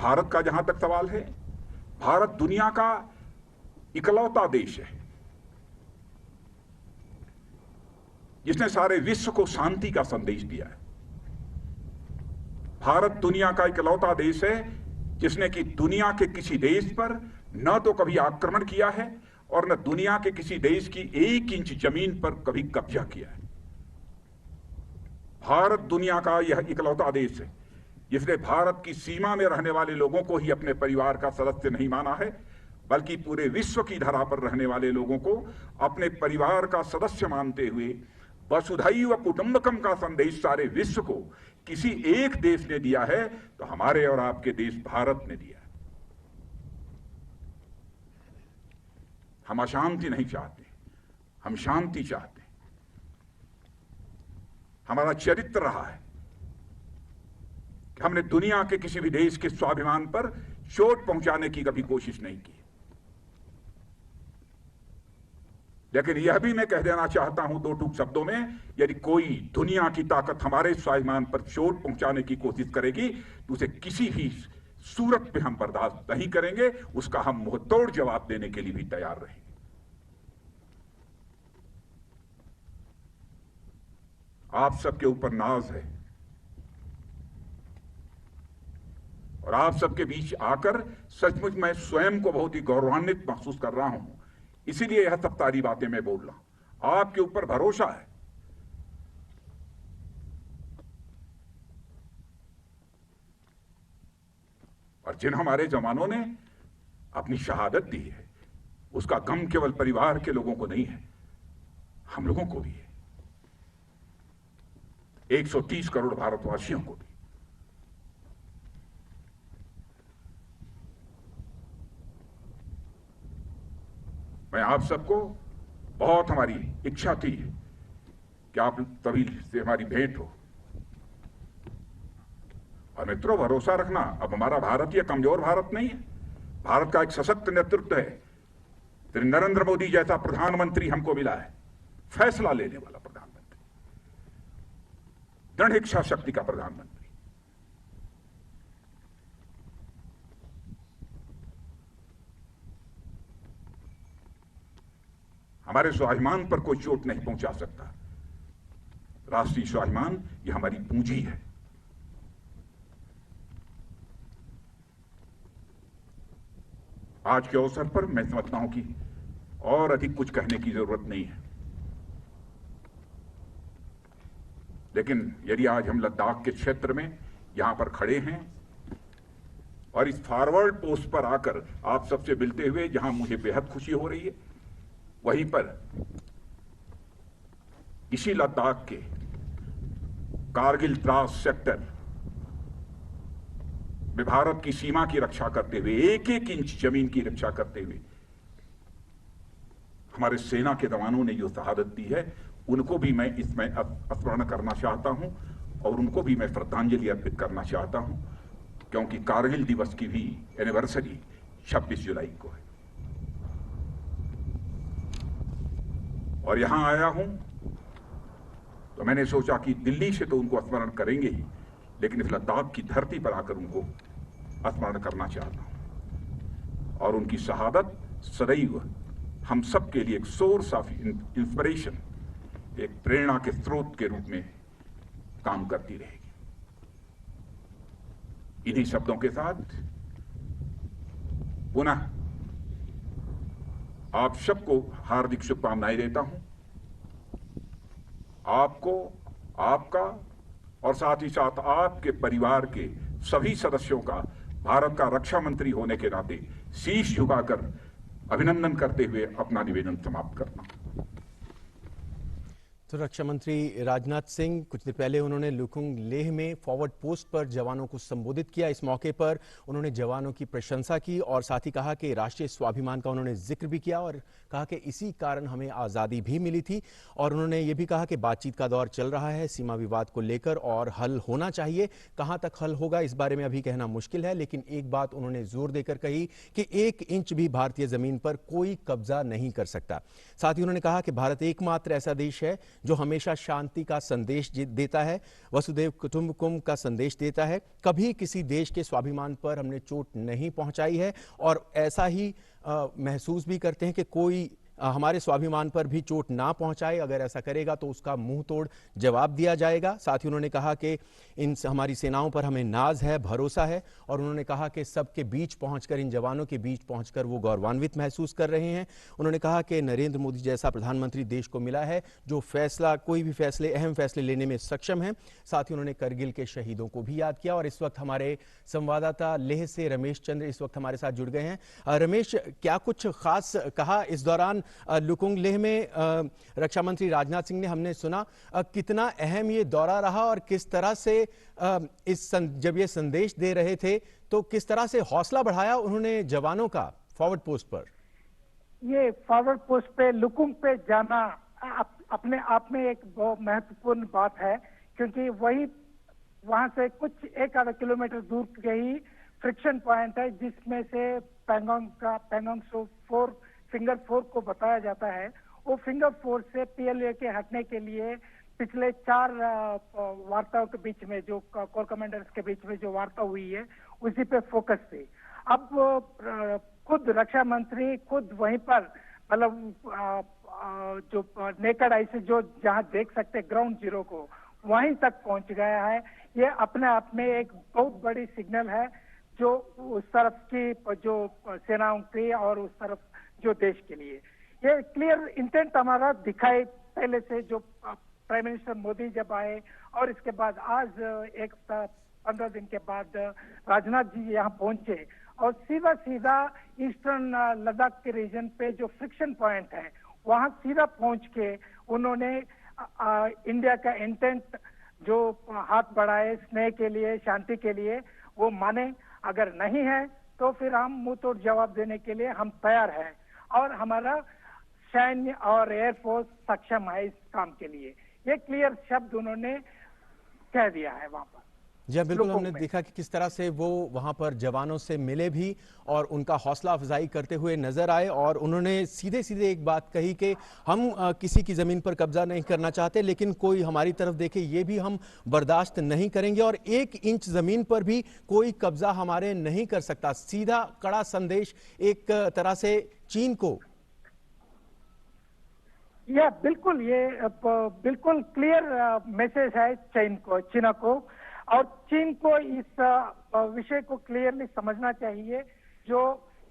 भारत का जहां तक सवाल है, भारत दुनिया का इकलौता देश है जिसने सारे विश्व को शांति का संदेश दिया है। भारत दुनिया का इकलौता देश है जिसने कि दुनिया के किसी देश पर न तो कभी आक्रमण किया है और न दुनिया के किसी देश की 1 इंच जमीन पर कभी कब्जा किया है। भारत दुनिया का यह इकलौता देश है जिसने भारत की सीमा में रहने वाले लोगों को ही अपने परिवार का सदस्य नहीं माना है, बल्कि पूरे विश्व की धरा पर रहने वाले लोगों को अपने परिवार का सदस्य मानते हुए वसुधैव कुटुंबकम का संदेश सारे विश्व को किसी एक देश ने दिया है तो हमारे और आपके देश भारत ने दिया है। हम अशांति नहीं चाहते, हम शांति चाहते हैं। हमारा चरित्र रहा है कि हमने दुनिया के किसी भी देश के स्वाभिमान पर चोट पहुंचाने की कभी कोशिश नहीं की। लेकिन यह भी मैं कह देना चाहता हूं 2 टूक शब्दों में, यदि कोई दुनिया की ताकत हमारे स्वाभिमान पर चोट पहुंचाने की कोशिश करेगी तो उसे किसी भी सूरत पे हम बर्दाश्त नहीं करेंगे, उसका हम मुंहतोड़ जवाब देने के लिए भी तैयार रहेंगे। आप सबके ऊपर नाज है और आप सबके बीच आकर सचमुच मैं स्वयं को बहुत ही गौरवान्वित महसूस कर रहा हूं। इसीलिए यह सब सारी बातें मैं बोल रहा हूं। आपके ऊपर भरोसा है। और जिन हमारे जवानों ने अपनी शहादत दी है उसका गम केवल परिवार के लोगों को नहीं है, हम लोगों को भी है, 130 करोड़ भारतवासियों को भी। मैं आप सबको बहुत, हमारी इच्छा थी कि आप तभी से हमारी भेंट हो। और मित्रों, भरोसा रखना, अब हमारा भारत यह कमजोर भारत नहीं है। भारत का एक सशक्त नेतृत्व है। श्री नरेंद्र मोदी जैसा प्रधानमंत्री हमको मिला है, फैसला लेने वाला प्रधानमंत्री, दृढ़ इच्छा शक्ति का प्रधानमंत्री। हमारे स्वाभिमान पर कोई चोट नहीं पहुंचा सकता। राष्ट्रीय स्वाभिमान यह हमारी पूंजी है। आज के अवसर पर मैं समझता हूं कि और अधिक कुछ कहने की जरूरत नहीं है, लेकिन यदि आज हम लद्दाख के क्षेत्र में यहां पर खड़े हैं और इस फॉरवर्ड पोस्ट पर आकर आप सबसे मिलते हुए जहां मुझे बेहद खुशी हो रही है, वहीं पर इसी लद्दाख के कारगिल द्रास सेक्टर में भारत की सीमा की रक्षा करते हुए, 1-1 इंच जमीन की रक्षा करते हुए हमारे सेना के जवानों ने जो शहादत दी है, उनको भी मैं इसमें स्मरण करना चाहता हूं और उनको भी मैं श्रद्धांजलि अर्पित करना चाहता हूं, क्योंकि कारगिल दिवस की भी एनिवर्सरी 26 जुलाई को है। और यहां आया हूं तो मैंने सोचा कि दिल्ली से तो उनको स्मरण करेंगे ही, लेकिन इस लद्दाख की धरती पर आकर उनको स्मरण करना चाहता हूं। और उनकी शहादत सदैव हम सब के लिए एक सोर्स ऑफ इंस्पिरेशन, एक प्रेरणा के स्रोत के रूप में काम करती रहेगी। इन्हीं शब्दों के साथ पुनः आप सबको हार्दिक शुभकामनाएं देता हूं। आपको, आपका और साथ ही साथ आपके परिवार के सभी सदस्यों का भारत का रक्षा मंत्री होने के नाते शीश झुकाकर अभिनंदन करते हुए अपना निवेदन समाप्त करता हूं। तो रक्षा मंत्री राजनाथ सिंह कुछ देर पहले उन्होंने लुकुंग लेह में फॉरवर्ड पोस्ट पर जवानों को संबोधित किया। इस मौके पर उन्होंने जवानों की प्रशंसा की और साथ ही कहा कि राष्ट्रीय स्वाभिमान का उन्होंने जिक्र भी किया और कहा कि इसी कारण हमें आज़ादी भी मिली थी। और उन्होंने ये भी कहा कि बातचीत का दौर चल रहा है सीमा विवाद को लेकर और हल होना चाहिए। कहां तक हल होगा इस बारे में अभी कहना मुश्किल है, लेकिन एक बात उन्होंने जोर देकर कही कि 1 इंच भी भारतीय जमीन पर कोई कब्जा नहीं कर सकता। साथ ही उन्होंने कहा कि भारत एकमात्र ऐसा देश है जो हमेशा शांति का संदेश देता है, वसुधैव कुटुंबकम का संदेश देता है। कभी किसी देश के स्वाभिमान पर हमने चोट नहीं पहुंचाई है और ऐसा ही महसूस भी करते हैं कि कोई हमारे स्वाभिमान पर भी चोट ना पहुंचाए। अगर ऐसा करेगा तो उसका मुंह तोड़ जवाब दिया जाएगा। साथ ही उन्होंने कहा कि हमारी सेनाओं पर हमें नाज है, भरोसा है और उन्होंने कहा कि सबके बीच पहुंचकर, इन जवानों के बीच पहुंचकर वो गौरवान्वित महसूस कर रहे हैं। उन्होंने कहा कि नरेंद्र मोदी जैसा प्रधानमंत्री देश को मिला है जो कोई भी फैसले, अहम फैसले लेने में सक्षम है। साथ ही उन्होंने करगिल के शहीदों को भी याद किया। और इस वक्त हमारे संवाददाता लेह से रमेश चंद्र इस वक्त हमारे साथ जुड़ गए हैं। रमेश, क्या कुछ खास कहा इस दौरान लुकुंग लेह में रक्षा मंत्री राजनाथ सिंह ने? हमने सुना कितना अहम ये दौरा रहा और किस तरह से जब ये संदेश दे रहे थे तो किस तरह से हौसला बढ़ाया उन्होंने जवानों का फॉरवर्ड पोस्ट पर? ये फॉरवर्ड पोस्ट पे लुकुंग पे जाना अपने आप में एक बहुत महत्वपूर्ण बात है, क्योंकि वहां से कुछ 1 आधा किलोमीटर दूर के ही फ्रिक्शन पॉइंट है जिसमें से पैंगोंग सो 4 फिंगर 4 को बताया जाता है। वो फिंगर 4 से PLA के हटने के लिए पिछले 4 वार्ताओं के बीच में, जो कोर कमांडर्स के बीच में जो वार्ता हुई है, उसी पे फोकस थी। अब खुद रक्षा मंत्री खुद वहीं पर, मतलब जो नेकेड आई से जो जहां देख सकते ग्राउंड जीरो को, वहीं तक पहुंच गया है। ये अपने आप में एक बहुत बड़ी सिग्नल है जो उस तरफ की जो सेनाओं की और उस तरफ जो देश के लिए, ये क्लियर इंटेंट हमारा दिखाई पहले से, जो प्राइम मिनिस्टर मोदी जब आए और इसके बाद आज 15 दिन के बाद राजनाथ जी यहाँ पहुंचे और सीधा सीधा ईस्टर्न लद्दाख के रीजन पे जो फ्रिक्शन पॉइंट है वहां सीधा पहुंच के उन्होंने इंडिया का इंटेंट जो हाथ बढ़ाए स्नेह के लिए, शांति के लिए, वो माने। अगर नहीं है तो फिर हम मुंह तोड़ जवाब देने के लिए हम तैयार हैं और हमारा सैन्य और एयरफोर्स सक्षम है इस काम के लिए। ये क्लियर शब्द उन्होंने कह दिया है वहां पर। जी हाँ, बिल्कुल। हमने देखा कि किस तरह से वो वहां पर जवानों से मिले भी और उनका हौसला अफजाई करते हुए नजर आए और उन्होंने सीधे सीधे एक बात कही कि हम किसी की जमीन पर कब्जा नहीं करना चाहते, लेकिन कोई हमारी तरफ देखे ये भी हम बर्दाश्त नहीं करेंगे और 1 इंच जमीन पर भी कोई कब्जा हमारे नहीं कर सकता। सीधा कड़ा संदेश एक तरह से चीन को। यह बिल्कुल, ये बिल्कुल क्लियर मैसेज है चीन को, और चीन को इस विषय को क्लियरली समझना चाहिए। जो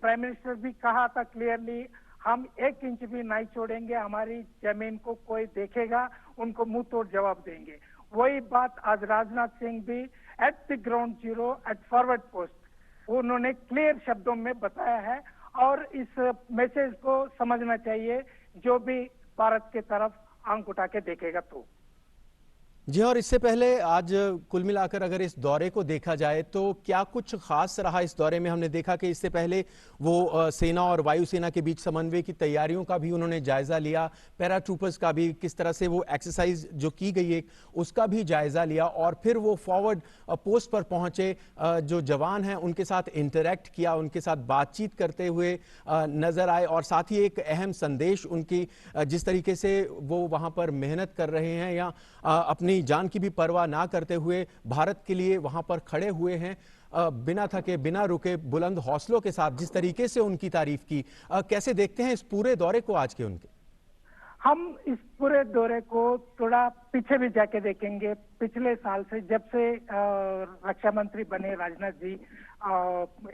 प्राइम मिनिस्टर भी कहा था क्लियरली, हम 1 इंच भी नहीं छोड़ेंगे, हमारी जमीन को कोई देखेगा उनको मुंह तोड़ जवाब देंगे। वही बात आज राजनाथ सिंह भी at the ground zero at forward post उन्होंने क्लियर शब्दों में बताया है और इस मैसेज को समझना चाहिए जो भी भारत के तरफ आंख उठा के देखेगा तो। जी, और इससे पहले आज कुल मिलाकर अगर इस दौरे को देखा जाए तो क्या कुछ खास रहा इस दौरे में? हमने देखा कि इससे पहले वो सेना और वायुसेना के बीच समन्वय की तैयारियों का भी उन्होंने जायजा लिया, पैराट्रूपर्स का भी किस तरह से वो एक्सरसाइज जो की गई है उसका भी जायजा लिया और फिर वो फॉरवर्ड पोस्ट पर पहुंचे, जो जवान हैं उनके साथ इंटरैक्ट किया, उनके साथ बातचीत करते हुए नजर आए और साथ ही एक अहम संदेश उनकी, जिस तरीके से वो वहां पर मेहनत कर रहे हैं या अपनी जान की भी परवाह ना करते हुए भारत के लिए वहां पर खड़े हुए हैं, बिना थके बिना रुके बुलंद हौसलों के साथ, जिस तरीके से उनकी तारीफ की, कैसे देखते हैं इस पूरे दौरे को आज के उनके? हम इस पूरे दौरे को थोड़ा पीछे भी जाके देखेंगे। पिछले साल से जब से रक्षा मंत्री बने राजनाथ जी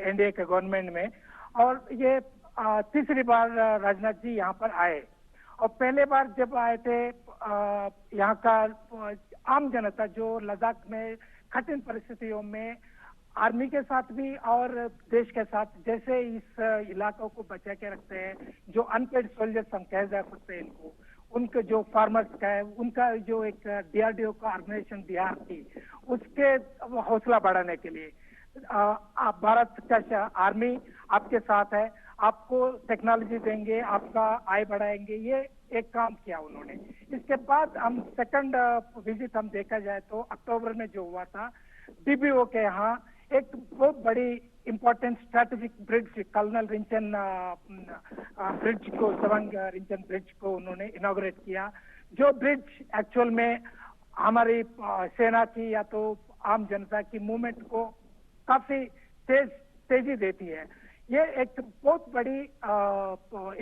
एनडीए के गवर्नमेंट में, और ये तीसरी बार राजनाथ जी यहाँ पर आए और पहले बार जब आए थे यहाँ का आम जनता जो लद्दाख में कठिन परिस्थितियों में आर्मी के साथ भी और देश के साथ जैसे इस इलाकों को बचा के रखते हैं, जो अनपेड सोल्जर्स हम कह जा सकते हैं इनको, उनके जो फार्मर्स का है, उनका जो एक DRDO का ऑर्गेनाइजेशन बिहार की, उसके हौसला बढ़ाने के लिए भारत का आर्मी आपके साथ है, आपको टेक्नोलॉजी देंगे, आपका आय बढ़ाएंगे, ये एक काम किया उन्होंने। इसके बाद हम सेकंड विजिट हम देखा जाए तो अक्टूबर में जो हुआ था DBO के यहाँ एक बहुत बड़ी important strategic bridge, colonel Rinchen bridge को, सवंग रिंचन ब्रिज को उन्होंने इनॉग्रेट किया, जो ब्रिज एक्चुअल में हमारी सेना की या तो आम जनता की मूवमेंट को काफी तेजी देती है। ये एक बहुत बड़ी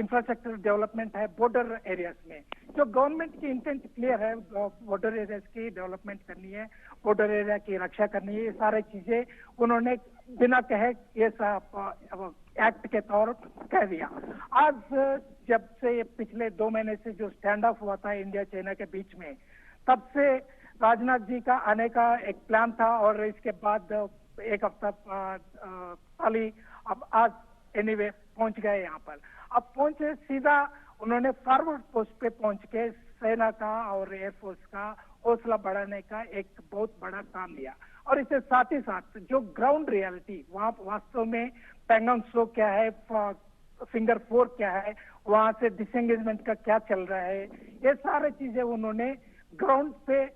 इंफ्रास्ट्रक्चर डेवलपमेंट है बॉर्डर एरियाज में। जो गवर्नमेंट की इंटेंट क्लियर है, बॉर्डर एरियाज की डेवलपमेंट करनी है, बॉर्डर एरिया की रक्षा करनी है। ये सारे चीजें उन्होंने बिना कहे ये एक्ट के तौर कह दिया। आज जब से पिछले 2 महीने से जो स्टैंड ऑफ हुआ था इंडिया चाइना के बीच में, तब से राजनाथ जी का आने का एक प्लान था और इसके बाद एक हफ्ता खाली अब आज एनीवे पहुंच गए यहाँ पर। अब पहुंचे सीधा उन्होंने फॉरवर्ड पोस्ट पे पहुंच के सेना का और एयरफोर्स का हौसला बढ़ाने का एक बहुत बड़ा काम लिया। और इसके साथ ही साथ जो ग्राउंड रियलिटी वहां वास्तव में पैंगोंग त्सो क्या है, फिंगर 4 क्या है, वहां से डिसएंगेजमेंट का क्या चल रहा है, ये सारे चीजें उन्होंने ग्राउंड पे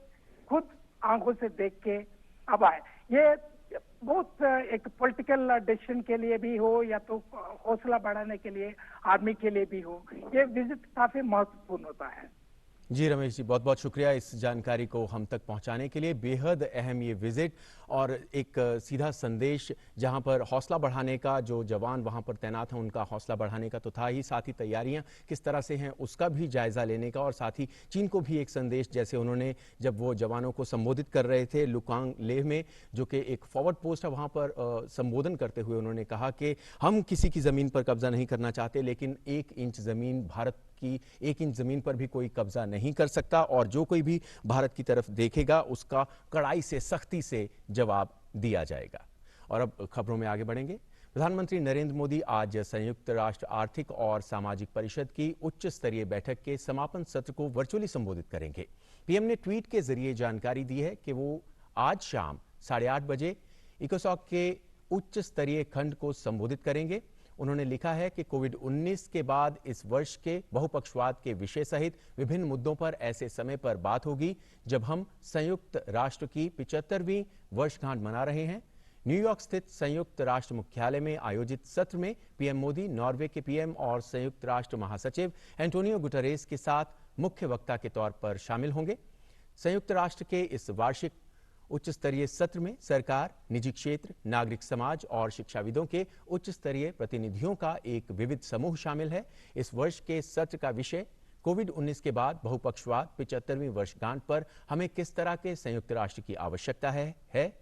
खुद आंखों से देख के अब आए। ये बहुत एक पॉलिटिकल डिसीजन के लिए भी हो या तो हौसला बढ़ाने के लिए आर्मी के लिए भी हो, ये विजिट काफी महत्वपूर्ण होता है। जी रमेश जी, बहुत बहुत शुक्रिया इस जानकारी को हम तक पहुंचाने के लिए। बेहद अहम ये विजिट और एक सीधा संदेश, जहां पर हौसला बढ़ाने का, जो जवान वहां पर तैनात हैं उनका हौसला बढ़ाने का तो था ही, साथ ही तैयारियां किस तरह से हैं उसका भी जायजा लेने का, और साथ ही चीन को भी एक संदेश, जैसे उन्होंने जब वो जवानों को संबोधित कर रहे थे लुकांग लेह में, जो कि एक फॉरवर्ड पोस्ट है, वहां पर संबोधन करते हुए उन्होंने कहा कि हम किसी की जमीन पर कब्जा नहीं करना चाहते, लेकिन 1 इंच जमीन, भारत की 1 इंच जमीन पर भी कोई कब्जा नहीं कर सकता, और जो कोई भी भारत की तरफ देखेगा उसका कड़ाई से, सख्ती से जवाब दिया जाएगा। और अब खबरों में आगे बढ़ेंगे। प्रधानमंत्री नरेंद्र मोदी आज संयुक्त राष्ट्र आर्थिक और सामाजिक परिषद की उच्च स्तरीय बैठक के समापन सत्र को वर्चुअली संबोधित करेंगे। पीएम ने ट्वीट के जरिए जानकारी दी है कि वो आज शाम 8:30 बजे इकोसॉक के उच्च स्तरीय खंड को संबोधित करेंगे। उन्होंने लिखा है कि कोविड-19 के बाद इस वर्ष के बहुपक्षवाद के विषय सहित विभिन्न मुद्दों पर ऐसे समय पर बात होगी जब हम संयुक्त राष्ट्र की 75वीं वर्षगांठ मना रहे हैं। न्यूयॉर्क स्थित संयुक्त राष्ट्र मुख्यालय में आयोजित सत्र में पीएम मोदी, नॉर्वे के पीएम और संयुक्त राष्ट्र महासचिव एंटोनियो गुटेरेस के साथ मुख्य वक्ता के तौर पर शामिल होंगे। संयुक्त राष्ट्र के इस वार्षिक उच्च स्तरीय सत्र में सरकार, निजी क्षेत्र, नागरिक समाज और शिक्षाविदों के उच्च स्तरीय प्रतिनिधियों का एक विविध समूह शामिल है। इस वर्ष के सत्र का विषय कोविड-19 के बाद बहुपक्षवाद 75वीं वर्षगांठ पर हमें किस तरह के संयुक्त राष्ट्र की आवश्यकता है।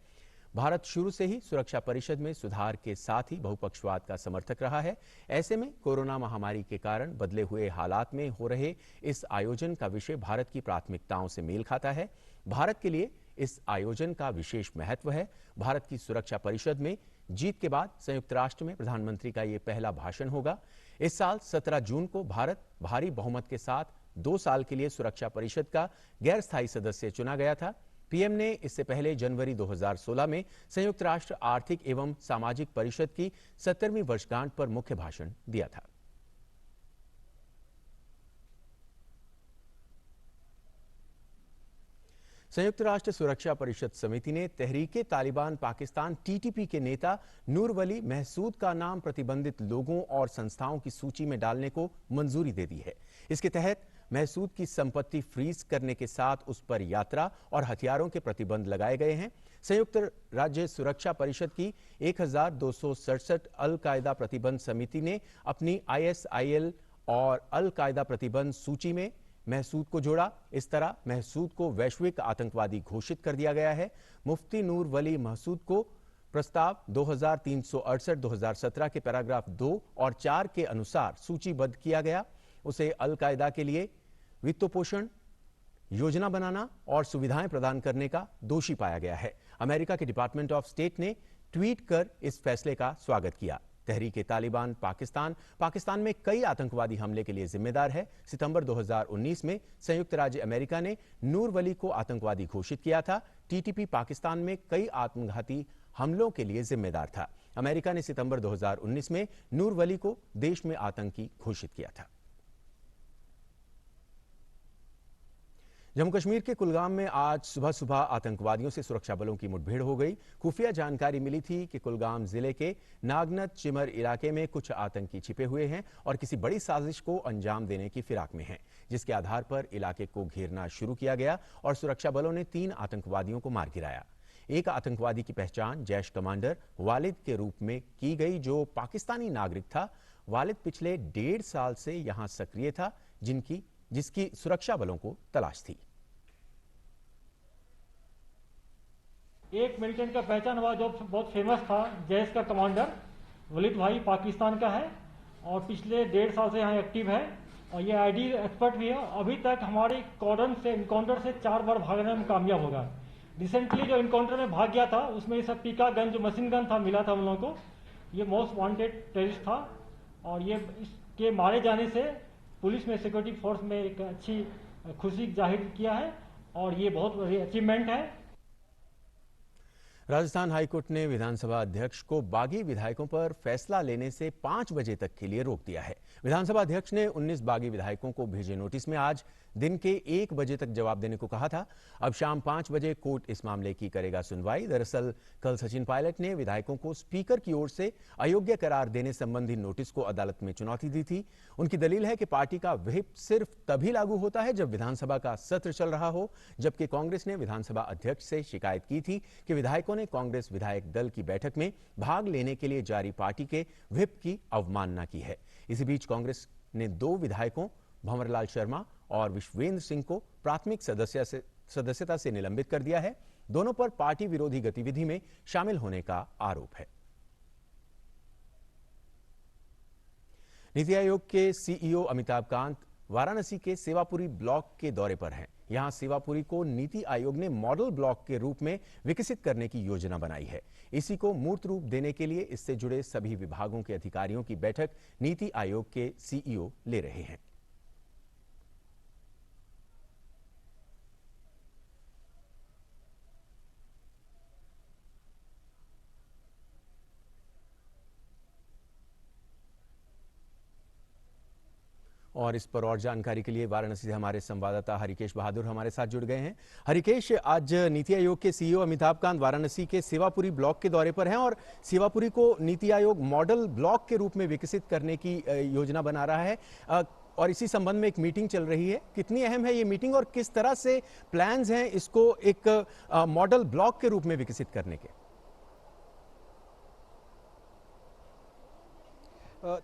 भारत शुरू से ही सुरक्षा परिषद में सुधार के साथ ही बहुपक्षवाद का समर्थक रहा है। ऐसे में कोरोना महामारी के कारण बदले हुए हालात में हो रहे इस आयोजन का विषय भारत की प्राथमिकताओं से मेल खाता है। भारत के लिए इस आयोजन का विशेष महत्व है। भारत की सुरक्षा परिषद में जीत के बाद संयुक्त राष्ट्र में प्रधानमंत्री का ये पहला भाषण होगा। इस साल 17 जून को भारत भारी बहुमत के साथ 2 साल के लिए सुरक्षा परिषद का गैर स्थायी सदस्य चुना गया था। पीएम ने इससे पहले जनवरी 2016 में संयुक्त राष्ट्र आर्थिक एवं सामाजिक परिषद की 70वीं वर्षगांठ पर मुख्य भाषण दिया था। संयुक्त राष्ट्र सुरक्षा परिषद समिति ने तहरीके तालिबान पाकिस्तान टीटीपी के नेता नूर वली महसूद का नाम प्रतिबंधित लोगों और संस्थाओं की सूची में डालने को मंजूरी दे दी है। इसके तहत महसूद की संपत्ति फ्रीज करने के साथ उस पर यात्रा और हथियारों के प्रतिबंध लगाए गए हैं। संयुक्त राज्य सुरक्षा परिषद की 1267 अल कायदा प्रतिबंध समिति ने अपनी ISIL और अल कायदा प्रतिबंध सूची में महसूद को जोड़ा। इस तरह महसूद को वैश्विक आतंकवादी घोषित कर दिया गया है। मुफ्ती नूर वली महसूद को प्रस्ताव 2368-2017 के पैराग्राफ 2 और 4 के अनुसार सूचीबद्ध किया गया। उसे अल कायदा के लिए वित्तपोषण, योजना बनाना और सुविधाएं प्रदान करने का दोषी पाया गया है। अमेरिका के डिपार्टमेंट ऑफ स्टेट ने ट्वीट कर इस फैसले का स्वागत किया। तहरीके तालिबान पाकिस्तान में कई आतंकवादी हमले के लिए जिम्मेदार है। सितंबर 2019 में संयुक्त राज्य अमेरिका ने नूर वली को आतंकवादी घोषित किया था। टीटीपी पाकिस्तान में कई आत्मघाती हमलों के लिए जिम्मेदार था। अमेरिका ने सितंबर 2019 में नूर वली को देश में आतंकी घोषित किया था। जम्मू कश्मीर के कुलगाम में आज सुबह सुबह आतंकवादियों से सुरक्षा बलों की मुठभेड़ हो गई। खुफिया जानकारी मिली थी कि कुलगाम जिले के नागनत चिमर इलाके में कुछ आतंकी छिपे हुए हैं और किसी बड़ी साजिश को अंजाम देने की फिराक में हैं, जिसके आधार पर इलाके को घेरना शुरू किया गया और सुरक्षा बलों ने 3 आतंकवादियों को मार गिराया। एक आतंकवादी की पहचान जैश कमांडर वालिद के रूप में की गई, जो पाकिस्तानी नागरिक था। वालिद पिछले 1.5 साल से यहां सक्रिय था, जिसकी सुरक्षा बलों को तलाश थी। एक मिलिटेंट का पहचान हुआ जो बहुत फेमस था, जैश का कमांडर वलीद भाई, पाकिस्तान का है और पिछले 1.5 साल से यहाँ एक्टिव है और ये आईडी एक्सपर्ट भी है। अभी तक हमारे कॉर्डन से इनकाउंटर से 4 बार भागने में कामयाब होगा। रिसेंटली जो इनकाउंटर में भाग गया था उसमें सब पिका गन, जो मशीन गन था, मिला था हम लोगों को। ये मोस्ट वांटेड टेररिस्ट था और ये इसके मारे जाने से पुलिस में, सिक्योरिटी फोर्स में एक अच्छी खुशी जाहिर किया है और ये बहुत बड़ी अचीवमेंट है। राजस्थान हाईकोर्ट ने विधानसभा अध्यक्ष को बागी विधायकों पर फैसला लेने से 5 बजे तक के लिए रोक दिया है। विधानसभा अध्यक्ष ने 19 बागी विधायकों को भेजे नोटिस में आज दिन के 1 बजे तक जवाब देने को कहा था। अब शाम 5 बजे कोर्ट इस मामले की करेगा सुनवाई। दरअसल कल सचिन पायलट ने विधायकों को स्पीकर की ओर से अयोग्य करार देने संबंधी नोटिस को अदालत में चुनौती दी थी। उनकी दलील है कि पार्टी का व्हिप सिर्फ तभी लागू होता है जब विधानसभा का सत्र चल रहा हो, जबकि कांग्रेस ने विधानसभा अध्यक्ष से शिकायत की थी कि विधायकों ने कांग्रेस विधायक दल की बैठक में भाग लेने के लिए जारी पार्टी के व्हिप की अवमानना की है। इसी बीच कांग्रेस ने 2 विधायकों भंवरलाल शर्मा और विश्वेंद्र सिंह को प्राथमिक सदस्यता से निलंबित कर दिया है। दोनों पर पार्टी विरोधी गतिविधि में शामिल होने का आरोप है। नीति आयोग के सीईओ अमिताभ कांत वाराणसी के सेवापुरी ब्लॉक के दौरे पर हैं। यहां सेवापुरी को नीति आयोग ने मॉडल ब्लॉक के रूप में विकसित करने की योजना बनाई है। इसी को मूर्त रूप देने के लिए इससे जुड़े सभी विभागों के अधिकारियों की बैठक नीति आयोग के सीईओ ले रहे हैं। और इस पर और जानकारी के लिए वाराणसी से हमारे संवाददाता हरिकेश बहादुर हमारे साथ जुड़ गए हैं। हरिकेश, आज नीति आयोग के सीईओ अमिताभ कांत वाराणसी के सेवापुरी ब्लॉक के दौरे पर हैं और सेवापुरी को नीति आयोग मॉडल ब्लॉक के रूप में विकसित करने की योजना बना रहा है और इसी संबंध में एक मीटिंग चल रही है। कितनी अहम है ये मीटिंग और किस तरह से प्लान्स हैं इसको एक मॉडल ब्लॉक के रूप में विकसित करने के?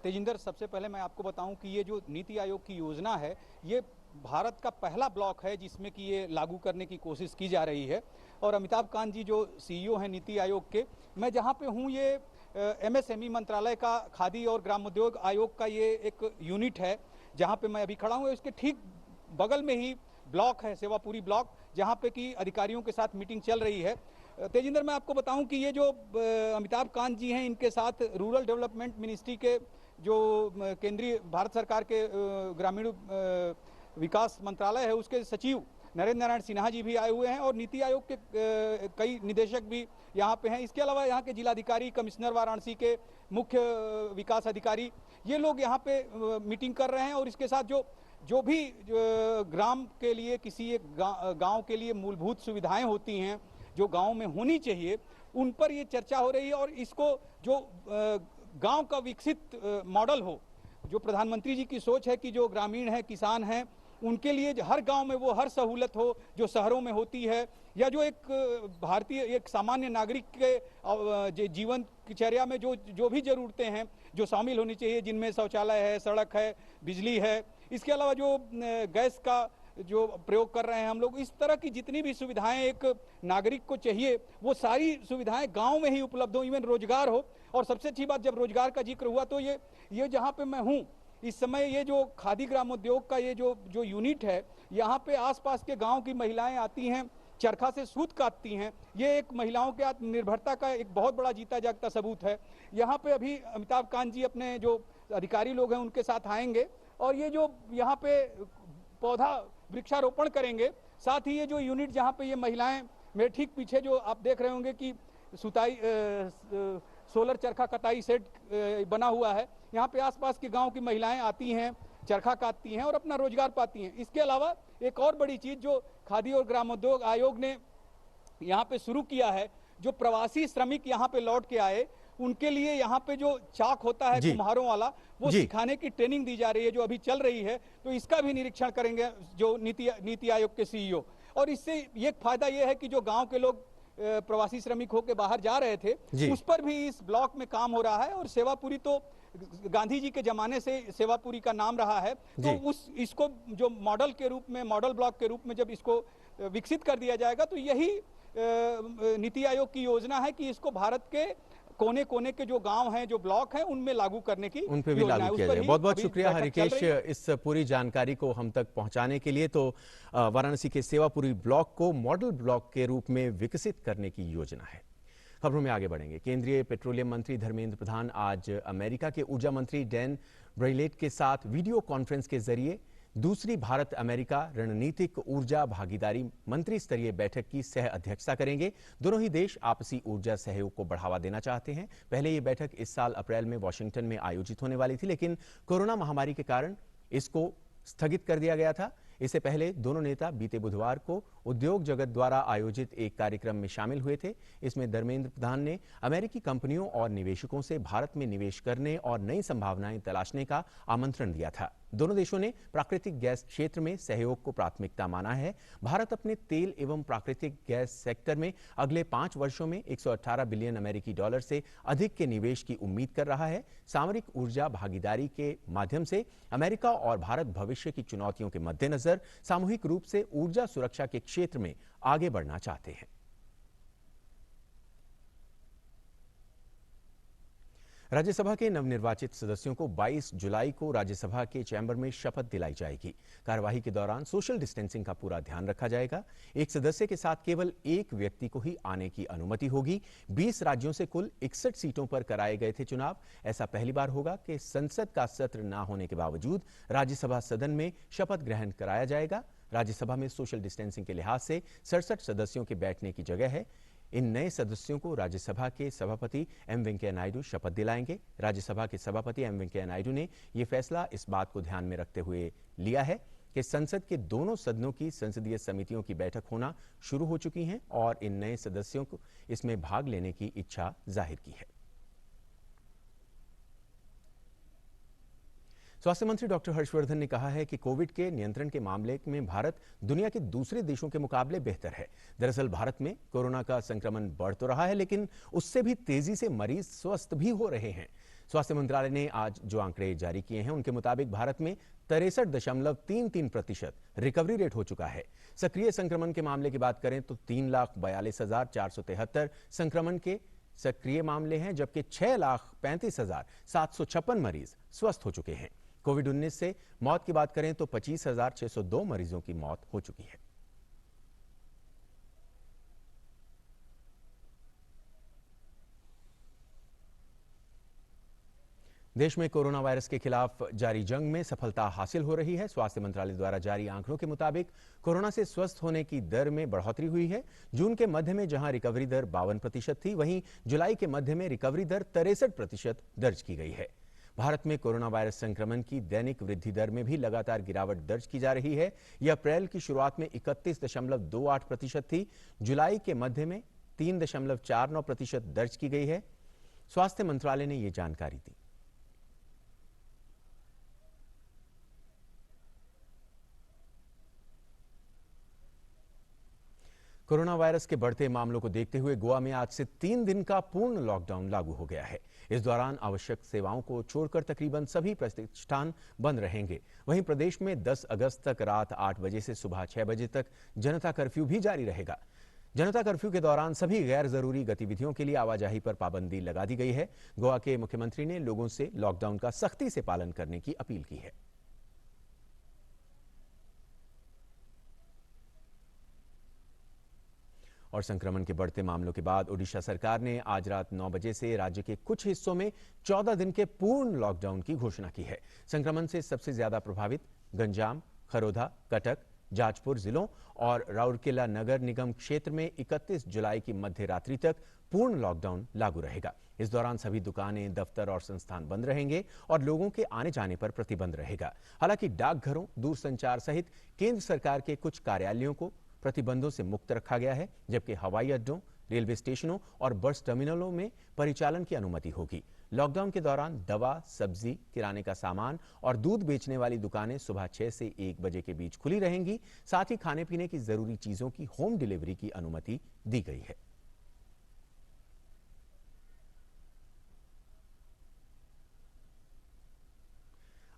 तेजिंदर, सबसे पहले मैं आपको बताऊं कि ये जो नीति आयोग की योजना है, ये भारत का पहला ब्लॉक है जिसमें कि ये लागू करने की कोशिश की जा रही है। और अमिताभ कांत जी जो सीईओ हैं नीति आयोग के, मैं जहां पे हूं ये एमएसएमई मंत्रालय का खादी और ग्रामोद्योग आयोग का ये एक यूनिट है जहां पे मैं अभी खड़ा हूं। इसके ठीक बगल में ही ब्लॉक है, सेवापुरी ब्लॉक, जहाँ पे कि अधिकारियों के साथ मीटिंग चल रही है। तेजिंदर, मैं आपको बताऊं कि ये जो अमिताभ कांत जी हैं, इनके साथ रूरल डेवलपमेंट मिनिस्ट्री के जो केंद्रीय भारत सरकार के ग्रामीण विकास मंत्रालय है उसके सचिव नरेंद्र नारायण सिन्हा जी भी आए हुए हैं और नीति आयोग के कई निदेशक भी यहाँ पे हैं। इसके अलावा यहाँ के जिलाधिकारी, कमिश्नर वाराणसी के मुख्य विकास अधिकारी, ये लोग यहाँ पे मीटिंग कर रहे हैं। और इसके साथ जो भी ग्राम के लिए, किसी एक गाँव के लिए मूलभूत सुविधाएं होती हैं जो गांव में होनी चाहिए, उन पर ये चर्चा हो रही है। और इसको जो गांव का विकसित मॉडल हो, जो प्रधानमंत्री जी की सोच है कि जो ग्रामीण हैं, किसान हैं, उनके लिए हर गांव में वो हर सहूलत हो जो शहरों में होती है, या जो एक भारतीय, एक सामान्य नागरिक के जीवन चर्या में जो भी जरूरतें हैं जो शामिल होनी चाहिए, जिनमें शौचालय है, सड़क है, बिजली है, इसके अलावा जो गैस का जो प्रयोग कर रहे हैं हम लोग, इस तरह की जितनी भी सुविधाएं एक नागरिक को चाहिए, वो सारी सुविधाएं गांव में ही उपलब्ध हो, इवन रोजगार हो। और सबसे अच्छी बात, जब रोजगार का जिक्र हुआ तो ये जहां पे मैं हूं इस समय, ये जो खादी ग्रामोद्योग का ये जो यूनिट है, यहाँ पे आसपास के गांव की महिलाएं आती हैं, चरखा से सूत काटती हैं। ये एक महिलाओं के आत्मनिर्भरता का एक बहुत बड़ा जीता जागता सबूत है। यहाँ पे अभी अमिताभ कांत जी अपने जो अधिकारी लोग हैं उनके साथ आएंगे और ये जो यहाँ पे पौधा वृक्षारोपण करेंगे। साथ ही ये जो यूनिट जहाँ पे ये महिलाएं, मेरे ठीक पीछे जो आप देख रहे होंगे कि सुताई सोलर चरखा कटाई सेट बना हुआ है, यहाँ पे आसपास के गांव की महिलाएं आती हैं, चरखा काटती हैं और अपना रोजगार पाती हैं। इसके अलावा एक और बड़ी चीज जो खादी और ग्रामोद्योग आयोग ने यहाँ पे शुरू किया है, जो प्रवासी श्रमिक यहाँ पे लौट के आए उनके लिए यहाँ पे जो चाक होता है कुम्हारों वाला, वो सिखाने की ट्रेनिंग दी जा रही है जो अभी चल रही है। तो इसका भी निरीक्षण करेंगे जो नीति आयोग के सीईओ। और इससे एक फायदा ये है कि जो गांव के लोग प्रवासी श्रमिक होकर बाहर जा रहे थे उस पर भी इस ब्लॉक में काम हो रहा है। और सेवापुरी तो गांधी जी के जमाने से सेवापुरी का नाम रहा है, तो इसको जो मॉडल के रूप में, मॉडल ब्लॉक के रूप में जब इसको विकसित कर दिया जाएगा तो यही नीति आयोग की योजना है कि इसको भारत के कोने कोने के जो गांव हैं, जो ब्लॉक हैं, उनमें लागू करने की उन पे भी लागू किया जाए। बहुत बहुत शुक्रिया हरिकेश इस पूरी जानकारी को हम तक पहुंचाने के लिए। तो वाराणसी के सेवापुरी ब्लॉक को मॉडल ब्लॉक के रूप में विकसित करने की योजना है। खबरों में आगे बढ़ेंगे। केंद्रीय पेट्रोलियम मंत्री धर्मेंद्र प्रधान आज अमेरिका के ऊर्जा मंत्री डैन ब्रेलेट के साथ वीडियो कॉन्फ्रेंस के जरिए दूसरी भारत अमेरिका रणनीतिक ऊर्जा भागीदारी मंत्री स्तरीय बैठक की सह अध्यक्षता करेंगे। दोनों ही देश आपसी ऊर्जा सहयोग को बढ़ावा देना चाहते हैं। पहले ये बैठक इस साल अप्रैल में वॉशिंगटन में आयोजित होने वाली थी, लेकिन कोरोना महामारी के कारण इसको स्थगित कर दिया गया था। इससे पहले दोनों नेता बीते बुधवार को उद्योग जगत द्वारा आयोजित एक कार्यक्रम में शामिल हुए थे। इसमें धर्मेंद्र प्रधान ने अमेरिकी कंपनियों और निवेशकों से भारत में निवेश करने और नई संभावनाएं तलाशने का आमंत्रण दिया था। दोनों देशों ने प्राकृतिक गैस क्षेत्र में सहयोग को प्राथमिकता माना है। भारत अपने तेल एवं प्राकृतिक गैस सेक्टर में अगले 5 वर्षों में 118 बिलियन अमेरिकी डॉलर से अधिक के निवेश की उम्मीद कर रहा है। सामरिक ऊर्जा भागीदारी के माध्यम से अमेरिका और भारत भविष्य की चुनौतियों के मद्देनजर सामूहिक रूप से ऊर्जा सुरक्षा के क्षेत्र में आगे बढ़ना चाहते हैं। राज्यसभा के नवनिर्वाचित सदस्यों को 22 जुलाई को राज्यसभा के चैम्बर में शपथ दिलाई जाएगी। कार्यवाही के दौरान सोशल डिस्टेंसिंग का पूरा ध्यान रखा जाएगा। एक सदस्य के साथ केवल एक व्यक्ति को ही आने की अनुमति होगी। 20 राज्यों से कुल 61 सीटों पर कराए गए थे चुनाव। ऐसा पहली बार होगा कि संसद का सत्र न होने के बावजूद राज्यसभा सदन में शपथ ग्रहण कराया जाएगा। राज्यसभा में सोशल डिस्टेंसिंग के लिहाज से 67 सदस्यों के बैठने की जगह है। इन नए सदस्यों को राज्यसभा के सभापति एम वेंकैया नायडू शपथ दिलाएंगे। राज्यसभा के सभापति एम वेंकैया नायडू ने यह फैसला इस बात को ध्यान में रखते हुए लिया है कि संसद के दोनों सदनों की संसदीय समितियों की बैठक होना शुरू हो चुकी हैं और इन नए सदस्यों को इसमें भाग लेने की इच्छा जाहिर की है। स्वास्थ्य मंत्री डॉक्टर हर्षवर्धन ने कहा है कि कोविड के नियंत्रण के मामले में भारत दुनिया के दूसरे देशों के मुकाबले बेहतर है। दरअसल भारत में कोरोना का संक्रमण बढ़ तो रहा है, लेकिन उससे भी तेजी से मरीज स्वस्थ भी हो रहे हैं। स्वास्थ्य मंत्रालय ने आज जो आंकड़े जारी किए हैं उनके मुताबिक भारत में 63.33% रिकवरी रेट हो चुका है। सक्रिय संक्रमण के मामले की बात करें तो 3,42,473 संक्रमण के सक्रिय मामले हैं, जबकि 6,35,756 मरीज स्वस्थ हो चुके हैं। कोविड-19 से मौत की बात करें तो 25,602 मरीजों की मौत हो चुकी है। देश में कोरोना वायरस के खिलाफ जारी जंग में सफलता हासिल हो रही है। स्वास्थ्य मंत्रालय द्वारा जारी आंकड़ों के मुताबिक कोरोना से स्वस्थ होने की दर में बढ़ोतरी हुई है। जून के मध्य में जहां रिकवरी दर 52% थी, वहीं जुलाई के मध्य में रिकवरी दर 63% दर्ज की गई है। भारत में कोरोना वायरस संक्रमण की दैनिक वृद्धि दर में भी लगातार गिरावट दर्ज की जा रही है। यह अप्रैल की शुरुआत में 31.28% थी। जुलाई के मध्य में 3.49% दर्ज की गई है। स्वास्थ्य मंत्रालय ने यह जानकारी दी। कोरोना वायरस के बढ़ते मामलों को देखते हुए गोवा में आज से 3 दिन का पूर्ण लॉकडाउन लागू हो गया है। इस दौरान आवश्यक सेवाओं को छोड़कर तकरीबन सभी प्रतिष्ठान बंद रहेंगे। वहीं प्रदेश में 10 अगस्त तक रात 8 बजे से सुबह 6 बजे तक जनता कर्फ्यू भी जारी रहेगा। जनता कर्फ्यू के दौरान सभी गैर जरूरी गतिविधियों के लिए आवाजाही पर पाबंदी लगा दी गई है। गोवा के मुख्यमंत्री ने लोगों से लॉकडाउन का सख्ती से पालन करने की अपील की है। और संक्रमण के बढ़ते मामलों के बाद ओडिशा सरकार ने आज रात 9 बजे से राज्य के कुछ हिस्सों में 14 दिन के पूर्ण लॉकडाउन की घोषणा की है। संक्रमण से सबसे ज्यादा प्रभावित गंजाम, खरोदा, कटक, जाजपुर जिलों और राउरकेला नगर निगम क्षेत्र में 31 जुलाई की मध्य रात्रि तक पूर्ण लॉकडाउन लागू रहेगा। इस दौरान सभी दुकानें, दफ्तर और संस्थान बंद रहेंगे और लोगों के आने जाने पर प्रतिबंध रहेगा। हालांकि डाकघरों, दूरसंचार सहित केंद्र सरकार के कुछ कार्यालयों को प्रतिबंधों से मुक्त रखा गया है, जबकि हवाई अड्डों, रेलवे स्टेशनों और बस टर्मिनलों में परिचालन की अनुमति होगी। लॉकडाउन के दौरान दवा, सब्जी, किराने का सामान और दूध बेचने वाली दुकानें सुबह 6 से 1 बजे के बीच खुली रहेंगी। साथ ही खाने पीने की जरूरी चीजों की होम डिलीवरी की अनुमति दी गई है।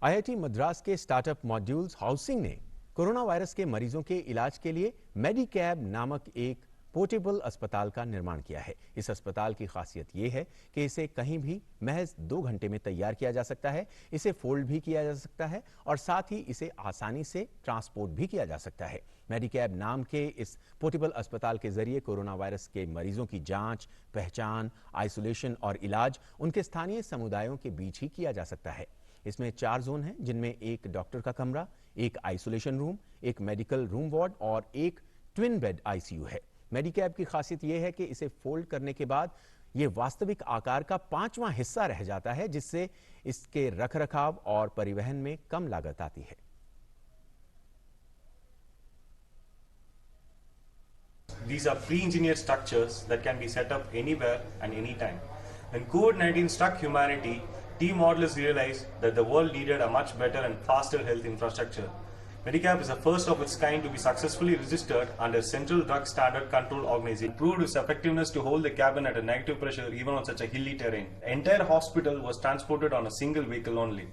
आईआईटी मद्रास के स्टार्टअप मॉड्यूल्स हाउसिंग ने कोरोना वायरस के मरीजों के इलाज के लिए मेडिकैब नामक एक पोर्टेबल अस्पताल का निर्माण किया है। इस अस्पताल की खासियत यह है कि इसे कहीं भी महज 2 घंटे में तैयार किया जा सकता है। इसे फोल्ड भी किया जा सकता है और साथ ही इसे आसानी से ट्रांसपोर्ट भी किया जा सकता है। मेडिकैब नाम के इस पोर्टेबल अस्पताल के जरिए कोरोना वायरस के मरीजों की जांच, पहचान, आइसोलेशन और इलाज उनके स्थानीय समुदायों के बीच ही किया जा सकता है। इसमें 4 जोन हैं, जिनमें एक डॉक्टर का कमरा, एक आइसोलेशन रूम, एक मेडिकल रूम वार्ड और एक ट्विन बेड आईसीयू है। मेडिकैब की खासियत यह है कि इसे फोल्ड करने के बाद यह वास्तविक आकार का 5वां हिस्सा रह जाता है, जिससे इसके रखरखाव और परिवहन में कम लागत आती है। These are pre-engineered structures that can be set up anywhere and anytime. When COVID-19 struck humanity, team modelers realized that the world needed a much better and faster health infrastructure. Medicab is the first of its kind to be successfully registered under Central Drug Standard Control Organization. It proved its effectiveness to hold the cabin at a negative pressure even on such a hilly terrain. The entire hospital was transported on a single vehicle only.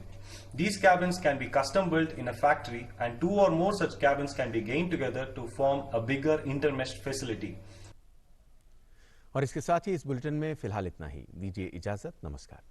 These cabins can be custom built in a factory, and 2 or more such cabins can be gained together to form a bigger intermeshed facility. और इसके साथ ही इस bulletin में फिलहाल इतना ही। दीजिए इजाजत। नमस्कार।